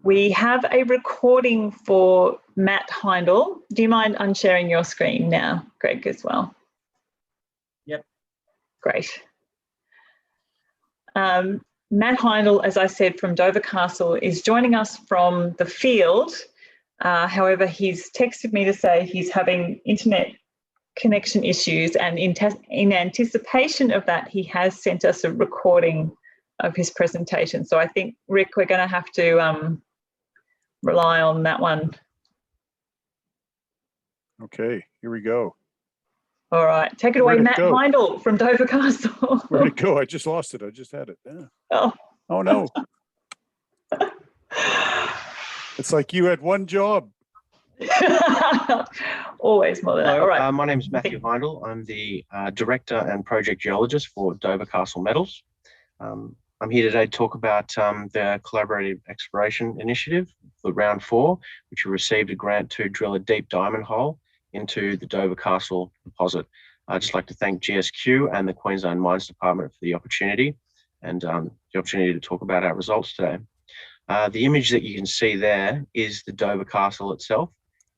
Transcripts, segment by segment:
We have a recording for Matt Haindl. Do you mind unsharing your screen now, Greg, as well? Yep. Great. Matt Haindl, as I said, from Dover Castle, is joining us from the field. However, he's texted me to say he's having internet connection issues, and in anticipation of that, he has sent us a recording of his presentation. So I think, Rick, we're going to have to rely on that one. Okay, here we go. All right, take it away, Matt Haindl from Dover Castle. Where'd it go? I just lost it. I just had it. Yeah. Oh no. It's like you had one job. Always more than that. All right. My name is Matthew Haindl. I'm the Director and Project Geologist for Dover Castle Metals. I'm here today to talk about the Collaborative Exploration Initiative for Round 4, which we received a grant to drill a deep diamond hole into the Dover Castle deposit. I'd just like to thank GSQ and the Queensland Mines Department for the opportunity and the opportunity to talk about our results today. The image that you can see there is the Dover Castle itself.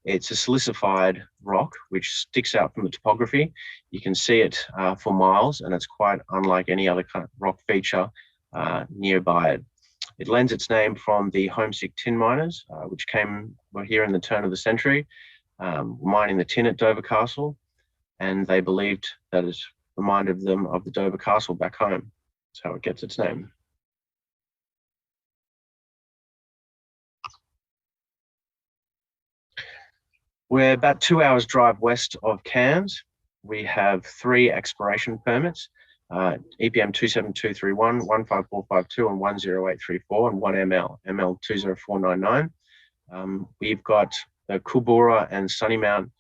It's a silicified rock which sticks out from the topography. You can see it for miles, and it's quite unlike any other kind of rock feature nearby it. It lends its name from the homesick tin miners, which were here in the turn of the century, mining the tin at Dover Castle, and they believed that it reminded them of the Dover Castle back home. That's how it gets its name. We're about 2 hours drive west of Cairns. We have 3 exploration permits, EPM 27231, 15452 and 10834, and 1 ML 20499. We've got the Kulbura and Sunnymount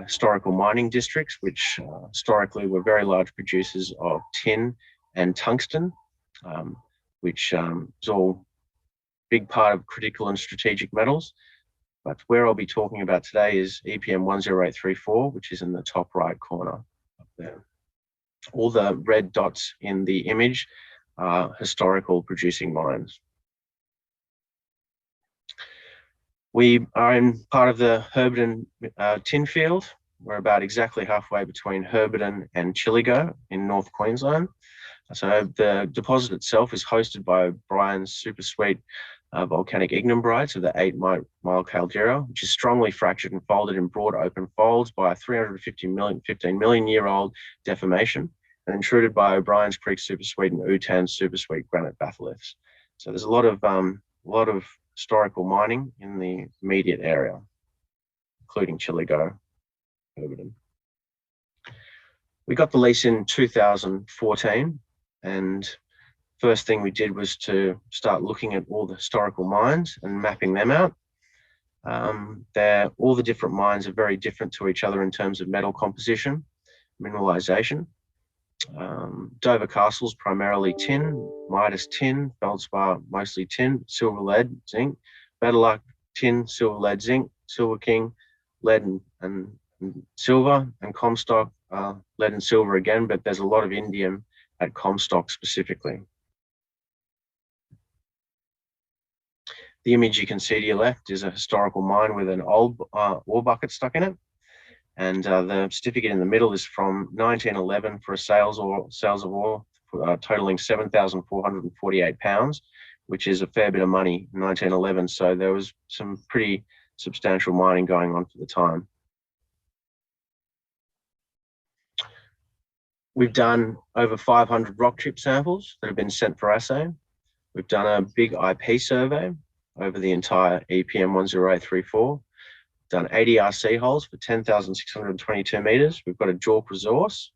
historical mining districts, which historically were very large producers of tin and tungsten, which is all a big part of critical and strategic metals. But where I'll be talking about today is EPM 10834, which is in the top right corner up there. All the red dots in the image are historical producing mines. We are in part of the Herberton tin field. We're about exactly halfway between Herberton and Chillagoe in North Queensland. So the deposit itself is hosted by O'Brien's super sweet volcanic ignimbrites of the 8-mile caldera, which is strongly fractured and folded in broad open folds by a 15 million year old deformation, and intruded by O'Brien's Creek super sweet and Utan's super sweet granite batholiths. So there's a lot of historical mining in the immediate area, including Chillagoe, Herberton. We got the lease in 2014, and first thing we did was to start looking at all the historical mines and mapping them out. All the different mines are very different to each other in terms of metal composition, mineralization. Dover Castle's primarily tin, Midas tin, Feldspar mostly tin, silver, lead, zinc, Betelgeuse tin, silver, lead, zinc, Silver King, lead and silver, and Comstock lead and silver again, but there's a lot of indium at Comstock specifically. The image you can see to your left is a historical mine with an old ore bucket stuck in it. And the certificate in the middle is from 1911 for a sales of ore totaling 7,448 pounds, which is a fair bit of money in 1911. So there was some pretty substantial mining going on for the time. We've done over 500 rock chip samples that have been sent for assay. We've done a big IP survey over the entire EPM 10834. Done 80 RC holes for 10,622 meters. We've got a JORC resource.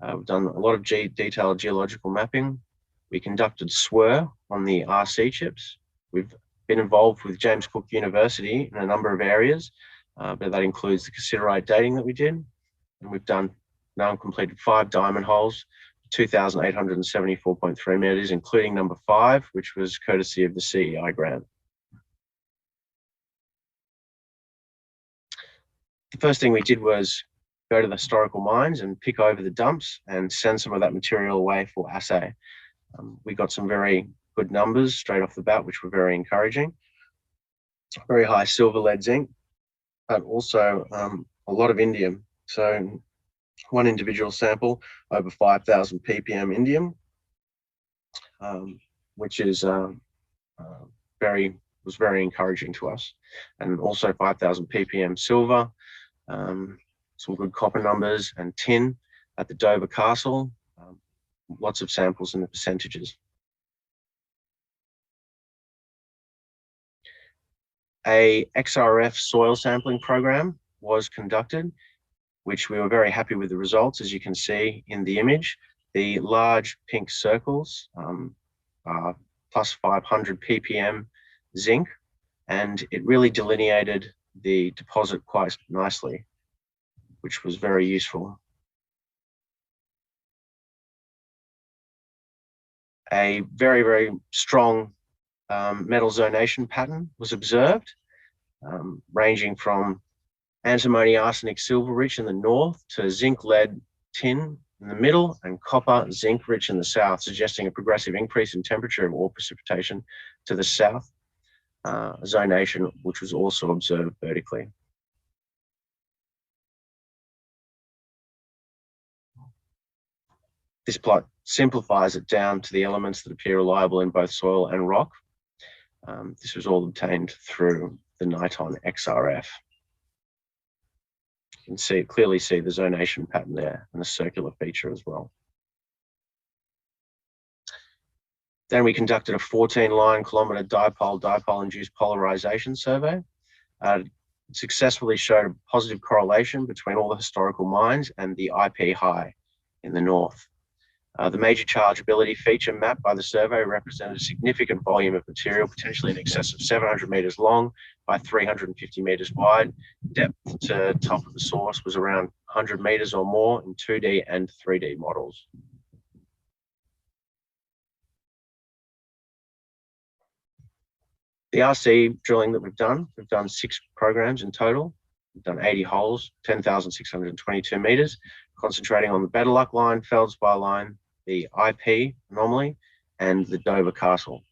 We've done a lot of detailed geological mapping. We conducted SWIR on the RC chips. We've been involved with James Cook University in a number of areas, but that includes the cassiterite dating that we did. And we've now completed 5 diamond holes, 2,874.3 meters, including number 5, which was courtesy of the CEI grant. The first thing we did was go to the historical mines and pick over the dumps and send some of that material away for assay. We got some very good numbers straight off the bat, which were very encouraging. very high silver, lead, zinc, but also a lot of indium. So one individual sample, over 5,000 ppm indium, which is was very encouraging to us, and also 5,000 ppm silver, some good copper numbers, and tin at the Dover Castle. Lots of samples in the percentages. A XRF soil sampling program was conducted, which we were very happy with the results. As you can see in the image, the large pink circles are plus 500 ppm zinc, and it really delineated the deposit quite nicely, which was very useful. A very, very strong metal zonation pattern was observed, ranging from antimony, arsenic, silver rich in the north to zinc, lead, tin in the middle, and copper, zinc rich in the south, suggesting a progressive increase in temperature of ore precipitation to the south, zonation which was also observed vertically. This plot simplifies it down to the elements that appear reliable in both soil and rock. This was all obtained through the Niton XRF. You can clearly see the zonation pattern there and the circular feature as well. Then we conducted a 14 kilometre dipole induced polarization survey. It successfully showed a positive correlation between all the historical mines and the IP high in the north. The major chargeability feature mapped by the survey represented a significant volume of material, potentially in excess of 700 metres long by 350 metres wide. Depth to top of the source was around 100 metres or more in 2D and 3D models. The RC drilling that we've done 6 programs in total. We've done 80 holes, 10,622 metres, concentrating on the Bedeluck line, Feldspar line, the IP anomaly, and the Dover Castle.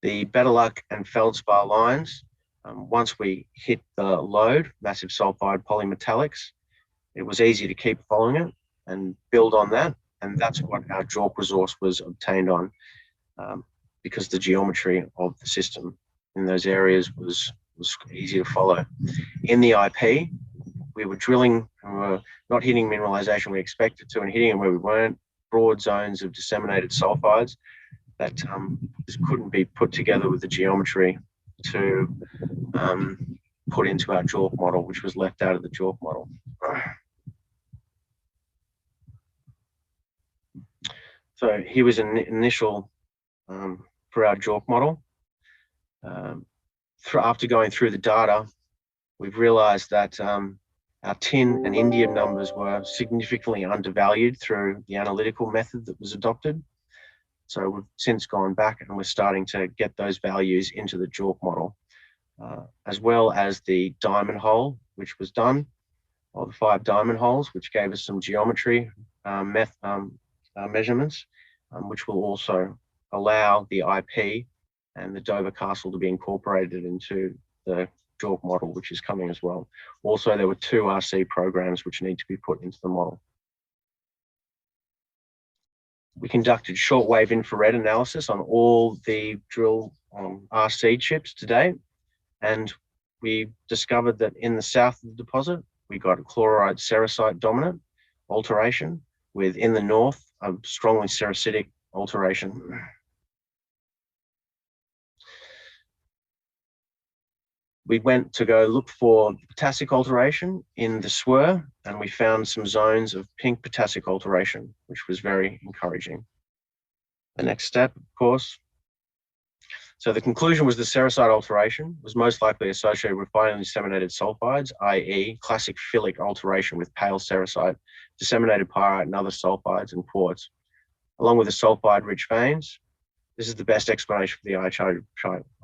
The Bedeluck and Feldspar lines, once we hit the load, massive sulfide polymetallics, it was easy to keep following it and build on that. And that's what our JORC resource was obtained on, because the geometry of the system in those areas was easy to follow. In the IP, we were drilling and we were not hitting mineralization we expected to, and hitting them where we weren't, broad zones of disseminated sulfides that just couldn't be put together with the geometry to put into our JORC model, which was left out of the JORC model. So here was an initial for our JORC model. After going through the data, we've realized that our tin and indium numbers were significantly undervalued through the analytical method that was adopted. So we've since gone back and we're starting to get those values into the JORC model, as well as the diamond hole, which was done, or the 5 diamond holes, which gave us some geometry measurements, which will also allow the IP and the Dover Castle to be incorporated into the JORC model, which is coming as well. Also, there were 2 RC programs which need to be put into the model. We conducted shortwave infrared analysis on all the drill RC chips to date, and we discovered that in the south of the deposit, we got a chloride sericite dominant alteration, with in the north, a strongly sericitic alteration. We went to go look for potassic alteration in the SWR, and we found some zones of pink potassic alteration, which was very encouraging. The next step, of course. So the conclusion was the sericite alteration was most likely associated with finely disseminated sulfides, i.e. classic phyllic alteration with pale sericite, disseminated pyrite and other sulfides and quartz. Along with the sulfide-rich veins, this is the best explanation for the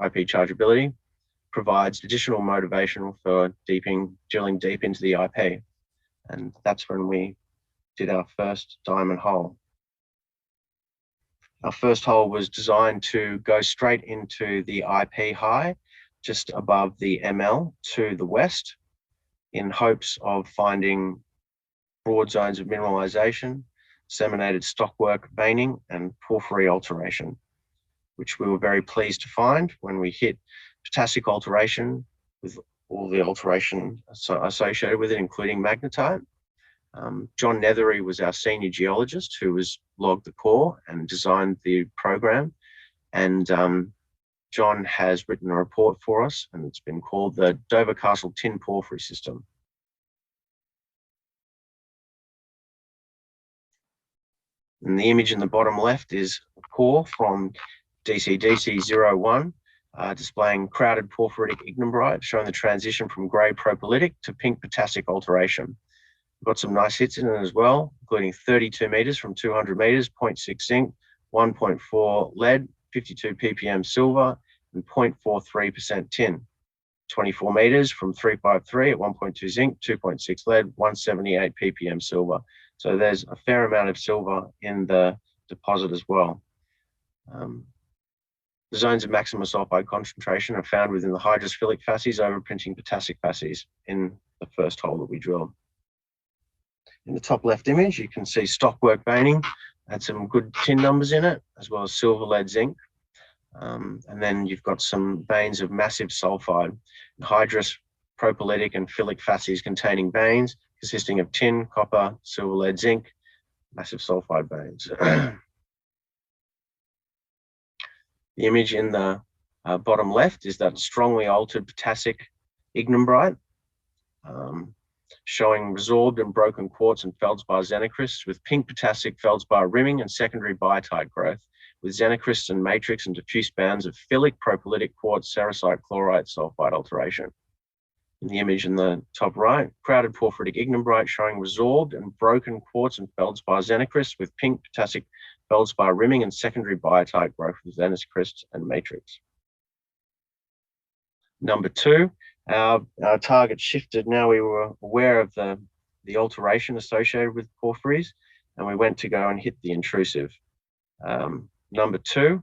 IP chargeability. Provides additional motivation for drilling deep into the IP. And that's when we did our first diamond hole. Our first hole was designed to go straight into the IP high, just above the ML to the west, in hopes of finding broad zones of mineralization, disseminated stockwork veining, and porphyry alteration, which we were very pleased to find when we hit potassic alteration with all the alteration associated with it, including magnetite. John Nethery was our senior geologist who was logged the core and designed the program. And John has written a report for us, and it's been called the Dover Castle Tin Porphyry System. And the image in the bottom left is a core from DCDC04, displaying crowded porphyritic ignimbrite, showing the transition from grey propylitic to pink potassic alteration. We've got some nice hits in it as well, including 32 meters from 200 meters, 0.6 zinc, 1.4 lead, 52 ppm silver, and 0.43% tin. 24 meters from 353 at 1.2 zinc, 2.6 lead, 178 ppm silver. So there's a fair amount of silver in the deposit as well. The zones of maximum sulfide concentration are found within the hydrophilic facies overprinting potassic facies in the first hole that we drilled. In the top left image, you can see stockwork veining, had some good tin numbers in it, as well as silver, lead, zinc. And then you've got some veins of massive sulfide, hydrous, propylitic, and philic facies containing veins consisting of tin, copper, silver, lead, zinc, massive sulfide veins. The image in the bottom left is that strongly altered potassic ignimbrite, showing resorbed and broken quartz and feldspar xenocrysts with pink potassic feldspar rimming and secondary biotite growth, with xenocrysts and matrix and diffuse bands of philic, propylitic quartz, sericite, chlorite, sulfide alteration. In the image in the top right, crowded porphyritic ignimbrite showing resorbed and broken quartz and feldspar xenocrysts with pink potassic feldspar rimming and secondary biotite growth with xenocrysts and matrix. Number two, our target shifted. Now we were aware of the alteration associated with porphyries, and we went to go and hit the intrusive. Number two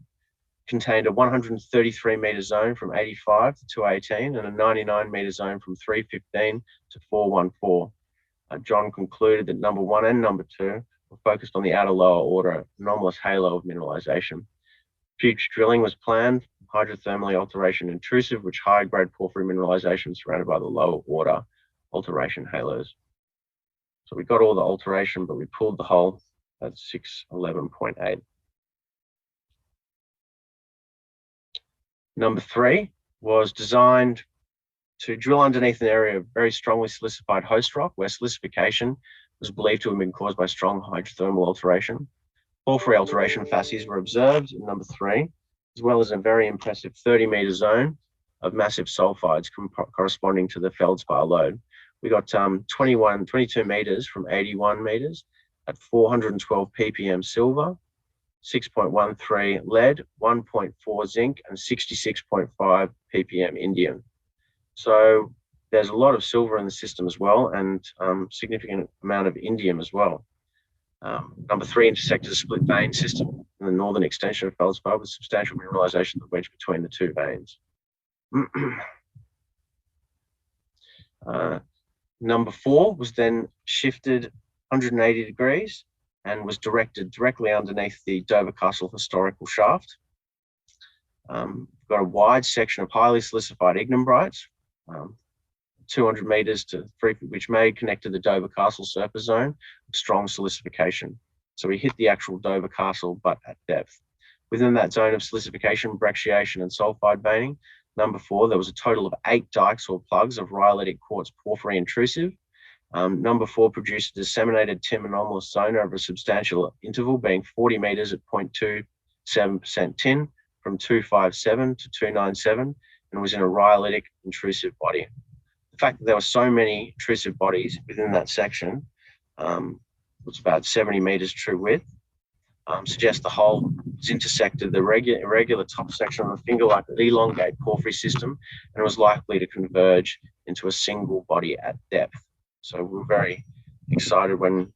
contained a 133 meter zone from 85 to 218 and a 99 meter zone from 315 to 414. John concluded that number one and number two were focused on the outer lower order anomalous halo of mineralization. Future drilling was planned, hydrothermally alteration intrusive, which high grade porphyry mineralization surrounded by the lower order alteration halos. So we got all the alteration, but we pulled the hole at 611.8. Number three was designed to drill underneath an area of very strongly silicified host rock where silicification was believed to have been caused by strong hydrothermal alteration. Porphyry alteration facies were observed in number three, as well as a very impressive 30 meter zone of massive sulfides corresponding to the feldspar load. We got 22 meters from 81 meters at 412 ppm silver, 6.13 lead, 1.4 zinc, and 66.5 ppm indium. So there's a lot of silver in the system as well, and significant amount of indium as well. Number three intersected a split vein system in the northern extension of feldspar with substantial mineralization that wedged between the two veins. Number four was then shifted 180 degrees and was directed directly underneath the Dover Castle historical shaft. We've got a wide section of highly silicified ignimbrites, 200 meters to 3 feet, which may connect to the Dover Castle surface zone with strong silicification. So we hit the actual Dover Castle, but at depth. Within that zone of silicification, brecciation, and sulfide veining, number four, there was a total of 8 dikes or plugs of rhyolitic quartz porphyry intrusive. Number four produced a disseminated tin anomalous zone over a substantial interval, being 40 meters at 0.27% tin from 257 to 297, and was in a rhyolitic intrusive body. The fact that there were so many intrusive bodies within that section, was about 70 meters true width, suggests the hole was intersected the irregular top section of a finger-like elongate porphyry system and was likely to converge into a single body at depth. So we were very excited when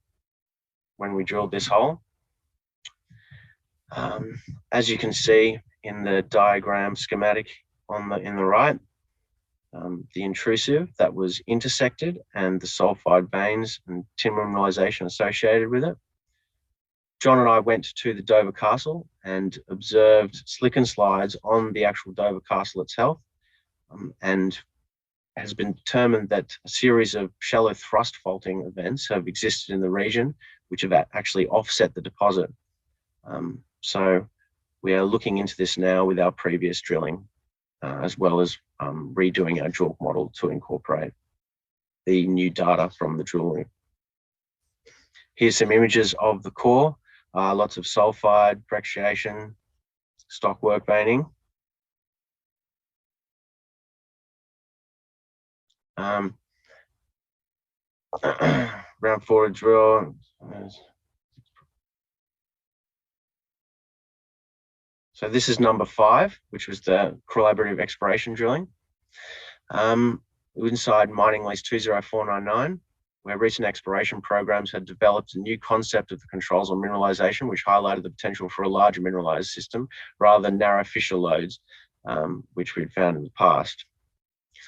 we drilled this hole. As you can see in the diagram schematic in the right, the intrusive that was intersected and the sulfide veins and tin mineralization associated with it. John and I went to the Dover Castle and observed slick and slides on the actual Dover Castle itself, and has been determined that a series of shallow thrust faulting events have existed in the region, which have actually offset the deposit. So we are looking into this now with our previous drilling, as well as redoing our JORC model to incorporate the new data from the drilling. Here's some images of the core, lots of sulfide, brecciation, stockwork veining. Round 4 drill. So this is number 5, which was the collaborative exploration drilling. Inside mining lease 20499, where recent exploration programs had developed a new concept of the controls on mineralization, which highlighted the potential for a larger mineralized system rather than narrow fissure loads, which we'd found in the past.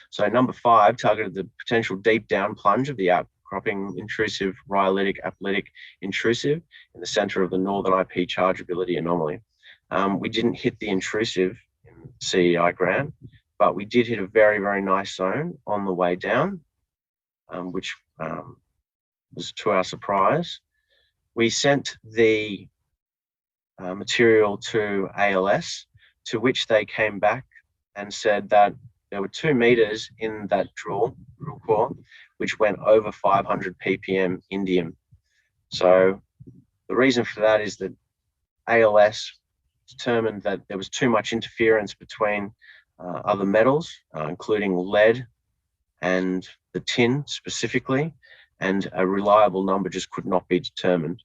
So number 5 targeted the potential deep down plunge of the outcropping intrusive rhyolitic apolitic intrusive in the center of the northern IP chargeability anomaly. We didn't hit the intrusive in CEI grant, but we did hit a very, very nice zone on the way down, which was to our surprise. We sent the material to ALS, to which they came back and said that there were 2 meters in that drill core, which went over 500 ppm indium. So the reason for that is that ALS determined that there was too much interference between other metals, including lead and the tin specifically, and a reliable number just could not be determined.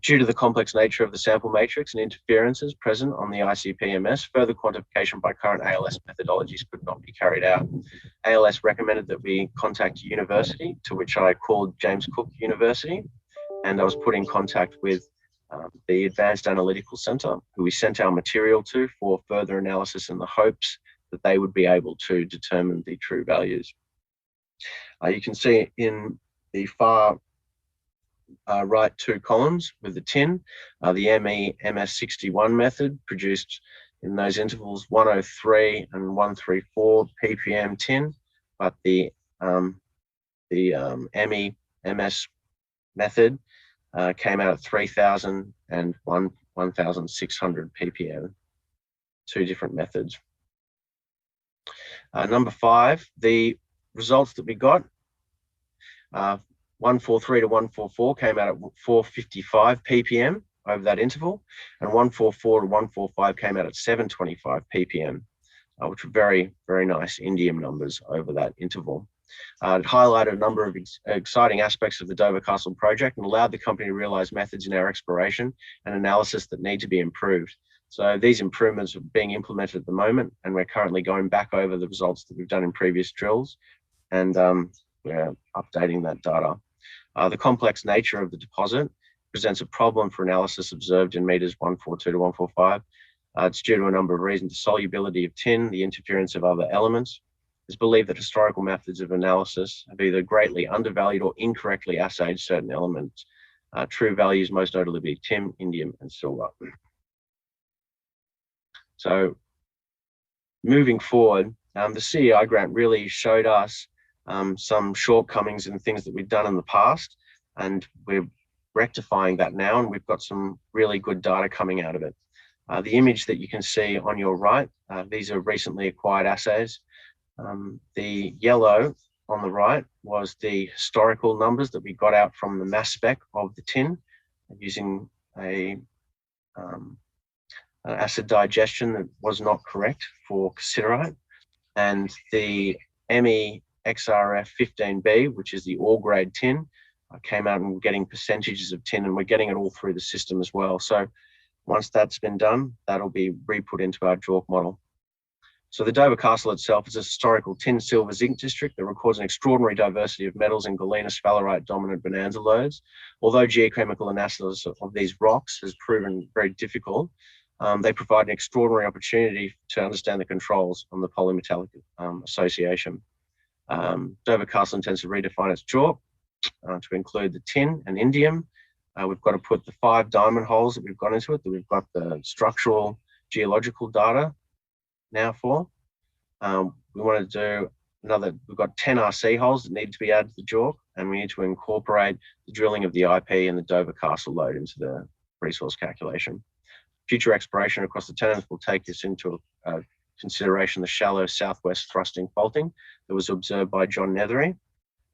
Due to the complex nature of the sample matrix and interferences present on the ICP-MS, further quantification by current ALS methodologies could not be carried out. ALS recommended that we contact university, to which I called James Cook University, and I was put in contact with the Advanced Analytical Center, who we sent our material to for further analysis in the hopes that they would be able to determine the true values. You can see in the far right 2 columns with the tin, the ME-MS61 method produced in those intervals 103 and 134 ppm tin, but the ME-MS method came out at 3,000 and 1,600 ppm, 2 different methods. Number 5, the results that we got, 143 to 144 came out at 455 ppm over that interval, and 144 to 145 came out at 725 ppm, which were very, very nice indium numbers over that interval. It highlighted a number of exciting aspects of the Dover Castle project and allowed the company to realize methods in our exploration and analysis that need to be improved. So these improvements are being implemented at the moment, and we're currently going back over the results that we've done in previous drills, and we're updating that data. The complex nature of the deposit presents a problem for analysis observed in meters 142 to 145. It's due to a number of reasons: the solubility of tin, the interference of other elements. It's believed that historical methods of analysis have either greatly undervalued or incorrectly assayed certain elements. True values most notably be tin, indium, and silver. So moving forward, the CEI grant really showed us some shortcomings in things that we've done in the past, and we're rectifying that now, and we've got some really good data coming out of it. The image that you can see on your right, these are recently acquired assays. The yellow on the right was the historical numbers that we got out from the mass spec of the tin using an acid digestion that was not correct for cassiterite, and the ME XRF 15B, which is the ore grade tin, came out and we're getting percentages of tin, and we're getting it all through the system as well. So once that's been done, that'll be re-put into our JORC model. So the Dover Castle itself is a historical tin, silver, zinc district that records an extraordinary diversity of metals in galena sphalerite dominant bonanza lodes. Although geochemical analysis of these rocks has proven very difficult, they provide an extraordinary opportunity to understand the controls on the polymetallic association. Dover Castle intends to redefine its JORC to include the tin and indium. We've got to put the 5 diamond holes that we've got into it, that we've got the structural geological data now for. We want to do we've got 10 RC holes that need to be added to the JORC, and we need to incorporate the drilling of the IP and the Dover Castle lode into the resource calculation. Future exploration across the tenements will take us into consideration the shallow southwest thrusting faulting that was observed by John Nethery.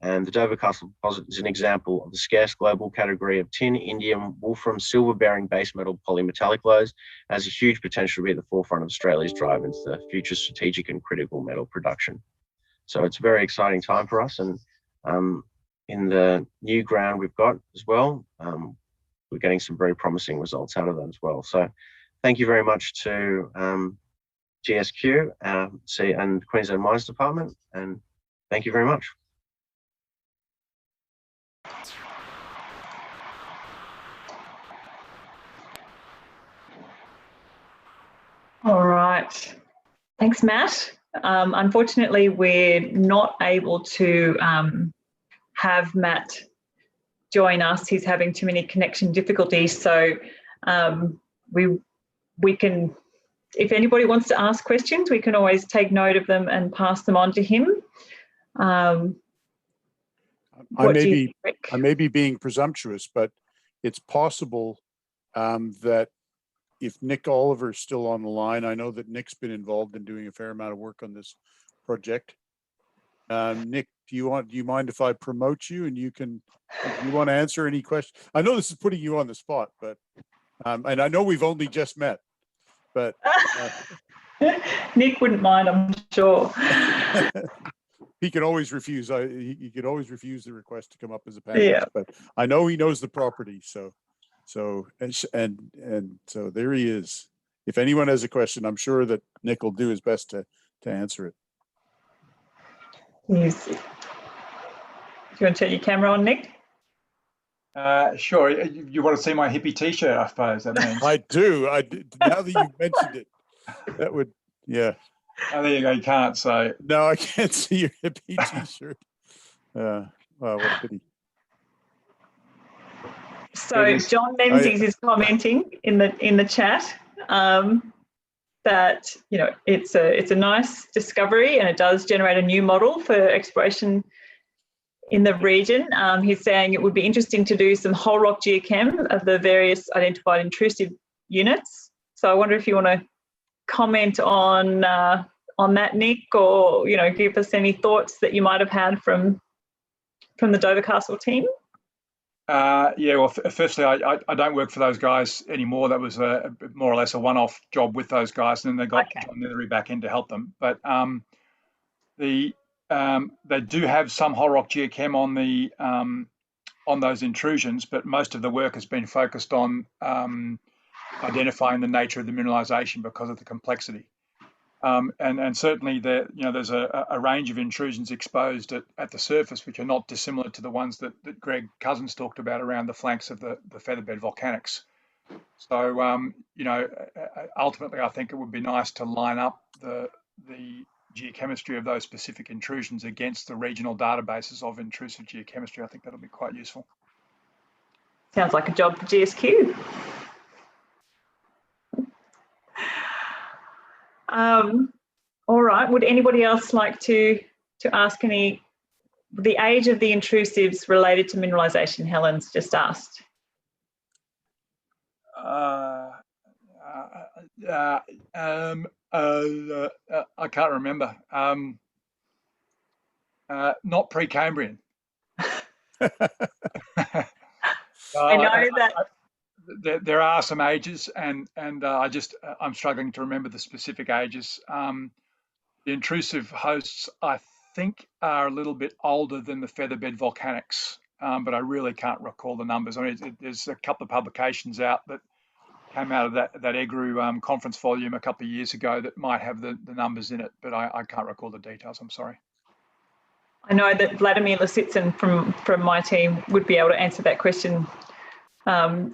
And the Dover Castle deposit is an example of the scarce global category of tin, indium, wolfram, silver-bearing base metal polymetallic lodes, has a huge potential to be at the forefront of Australia's drive into the future strategic and critical metal production. So it's a very exciting time for us. And in the new ground we've got as well, we're getting some very promising results out of that as well. So thank you very much to GSQ and Queensland Mines Department, and thank you very much. All right. Thanks, Matt. Unfortunately, we're not able to have Matt join us. He's having too many connection difficulties. So we can, if anybody wants to ask questions, we can always take note of them and pass them on to him. I may be being presumptuous, but it's possible that if Nick Oliver's still on the line, I know that Nick's been involved in doing a fair amount of work on this project. Nick, do you mind if I promote you and you want to answer any questions? I know this is putting you on the spot, but and I know we've only just met, but Nick wouldn't mind, I'm sure. He can always refuse. He could always refuse the request to come up as a panelist, but I know he knows the property. So so there he is. If anyone has a question, I'm sure that Nick will do his best to answer it. Yes. Do you want to turn your camera on, Nick? Sure. You want to see my hippie T-shirt, I suppose that means. I do. Now that you mentioned it, that would, yeah. Oh, there you go. You can't. So no, I can't see your hippie T-shirt. Wow, what a pity. So John Menzies is commenting in the chat that it's a nice discovery and it does generate a new model for exploration in the region. He's saying it would be interesting to do some whole rock geochem of the various identified intrusive units. So I wonder if you want to comment on that, Nick, or give us any thoughts that you might have had from the Dover Castle team. Yeah, well, firstly, I don't work for those guys anymore. That was more or less a one-off job with those guys, and then they got John Nethery back in to help them. But they do have some whole rock geochem on those intrusions, but most of the work has been focused on identifying the nature of the mineralization because of the complexity. And certainly there's a range of intrusions exposed at the surface, which are not dissimilar to the ones that Greg Cousins talked about around the flanks of the featherbed volcanics. So, ultimately, I think it would be nice to line up the geochemistry of those specific intrusions against the regional databases of intrusive geochemistry. I think that'll be quite useful. Sounds like a job for GSQ. All right. Would anybody else like to ask the age of the intrusives related to mineralization? Helen's just asked. I can't remember. Not Precambrian. I know that. There are some ages, and I'm struggling to remember the specific ages. The intrusive hosts, I think, are a little bit older than the featherbed volcanics, but I really can't recall the numbers. I mean, there's a couple of publications out that came out of that EGRU conference volume a couple of years ago that might have the numbers in it, but I can't recall the details. I'm sorry. I know that Vladimir Lisitsyn from my team would be able to answer that question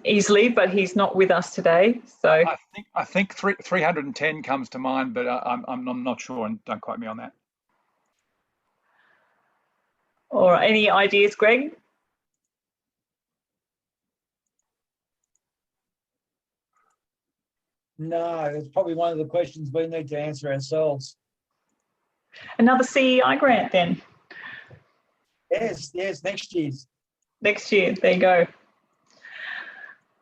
easily, but he's not with us today. So I think 310 comes to mind, but I'm not sure, and don't quote me on that. Or any ideas, Greg? No, it's probably one of the questions we need to answer ourselves. Another CEI grant then? Yes, next year's. Next year, there you go.